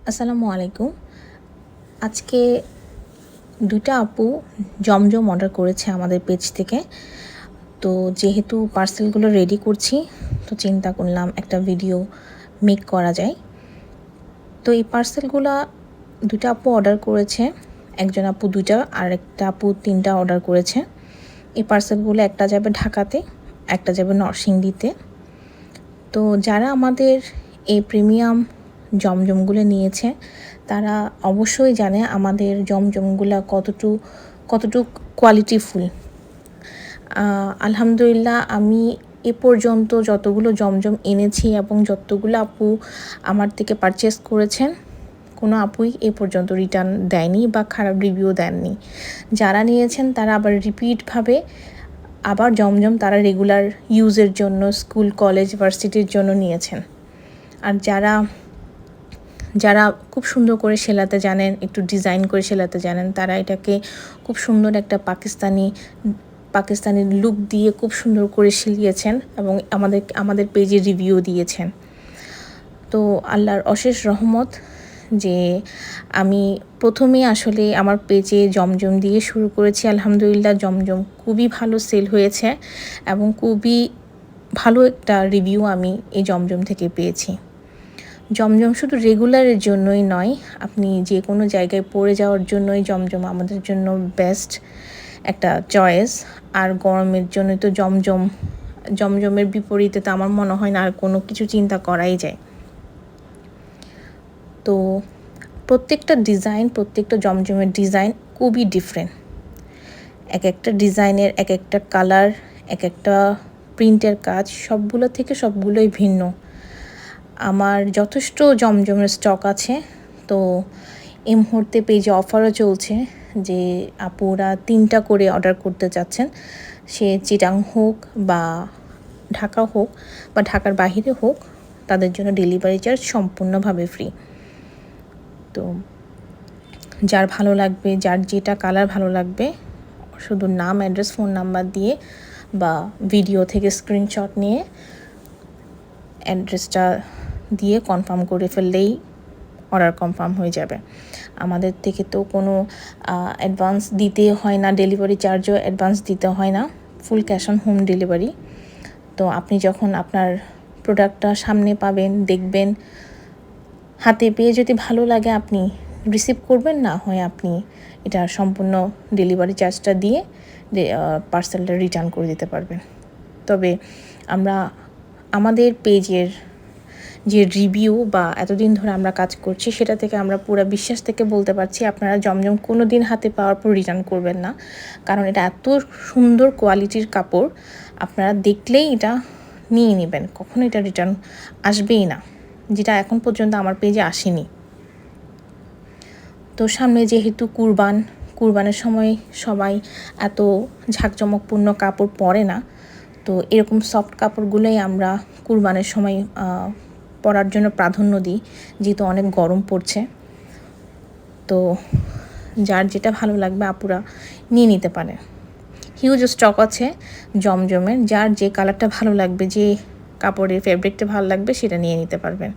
আসসালামু আলাইকুম। আজকে ২টা আপু জমজম অর্ডার করেছে আমাদের পেজ থেকে। তো যেহেতু পার্সেলগুলো রেডি করছি, তো চিন্তা করলাম একটা ভিডিও মেক করা যায়। তো এই পার্সেলগুলা ২টা আপু অর্ডার করেছে। একজন আপু ২টা আর একটা আপু ৩টা অর্ডার করেছে। এই পার্সেলগুলো একটা যাবে ঢাকাতে, একটা যাবে নরসিংদীতে। তো যারা আমাদের এই প্রিমিয়াম জমজমগুলো নিয়েছে তারা অবশ্যই জানে আমাদের জমজমগুলো কতটুক কোয়ালিটিফুল। আলহামদুলিল্লাহ, আমি এ পর্যন্ত যতগুলো জমজম এনেছি এবং যতগুলো আপু আমার থেকে পারচেস করেছেন, কোনো আপুই এ পর্যন্ত রিটার্ন দেয়নি বা খারাপ রিভিউ দেননি। যারা নিয়েছেন তারা আবার রিপিটভাবে আবার জমজম তারা রেগুলার ইউজের জন্য স্কুল, কলেজ, ভার্সিটির জন্য নিয়েছেন। আর যারা খুব সুন্দর করে সেলাতে জানেন, একটু ডিজাইন করে সেলাতে জানেন, তারা এটাকে খুব সুন্দর একটা পাকিস্তানি লুক দিয়ে খুব সুন্দর করে সিলিয়েছেন এবং আমাদের পেজে রিভিউ দিয়েছেন। তো আল্লাহর অশেষ রহমত যে আমি প্রথমে আসলে আমার পেজে জমজম দিয়ে শুরু করেছি। আলহামদুলিল্লাহ, জমজম খুবই ভালো সেল হয়েছে এবং খুবই ভালো একটা রিভিউ আমি এই জমজম থেকে পেয়েছি। জমজম শুধু রেগুলারের জন্যই নয়, আপনি যে কোনো জায়গায় পড়ে যাওয়ার জন্যই জমজম আমাদের জন্য বেস্ট একটা চয়েস। আর গরমের জন্যই তো জমজমের বিপরীতে তো আমার মনে হয় না আর কোনো কিছু চিন্তা করাই যায়। তো প্রত্যেকটা জমজমের ডিজাইন খুবই ডিফারেন্ট। এক একটা ডিজাইনের এক একটা কালার, এক একটা প্রিন্টের কাজ সবগুলোই ভিন্ন। আমার যথেষ্ট জমজমের স্টক আছে। তো এই মুহূর্তে পেজে অফারও চলছে যে আপুরা 3টা করে অর্ডার করতে চাচ্ছেন, সে চিটাং হোক বা ঢাকা হোক বা ঢাকার বাহিরে হোক, তাদের জন্য ডেলিভারি চার্জ সম্পূর্ণভাবে ফ্রি। তো যার ভালো লাগবে, যার যেটা কালার ভালো লাগবে, শুধু নাম, অ্যাড্রেস, ফোন নাম্বার দিয়ে বা ভিডিও থেকে স্ক্রিনশট নিয়ে অ্যাড্রেসটা দিয়ে কনফার্ম করে ফেললেই অর্ডার কনফার্ম হয়ে যাবে। আমাদের থেকে তো কোনো অ্যাডভান্স দিতে হয় না, ডেলিভারি চার্জও অ্যাডভান্স দিতে হয় না, full cash on home delivery. তো আপনি যখন আপনার প্রোডাক্টটা সামনে পাবেন, দেখবেন, হাতে পেয়ে যদি ভালো লাগে আপনি রিসিভ করবেন, না হয় আপনি এটা সম্পূর্ণ ডেলিভারি চার্জটা দিয়ে পার্সেলটা রিটার্ন করে দিতে পারবেন। তবে আমাদের পেজের যে রিভিউ বা এতদিন ধরে আমরা কাজ করছি, সেটা থেকে আমরা পুরো বিশ্বাস থেকে বলতে পারছি আপনারা জমজম কোনো দিন হাতে পাওয়ার পর রিটার্ন করবেন না। কারণ এটা এত সুন্দর কোয়ালিটির কাপড়, আপনারা দেখলেই এটা নিয়ে নেবেন, কখনো এটা রিটার্ন আসবেই না, যেটা এখন পর্যন্ত আমার পেজে আসেনি। তো সামনে যেহেতু কুরবানের সময় সবাই এত ঝাঁকজমকপূর্ণ কাপড় পরে না, তো এরকম সফট কাপড়গুলোই আমরা কুরবানের সময় পরার জন্য প্রাধান্য দিই, যেহেতু অনেক গরম পড়ছে। তো যার যেটা ভালো লাগবে আপুরা নিয়ে নিতে পারে। হিউজ স্টক আছে জমজমের, যার যে কালারটা ভালো লাগবে, যে কাপড়ের ফেব্রিকটা ভালো লাগবে সেটা নিয়ে নিতে পারবেন।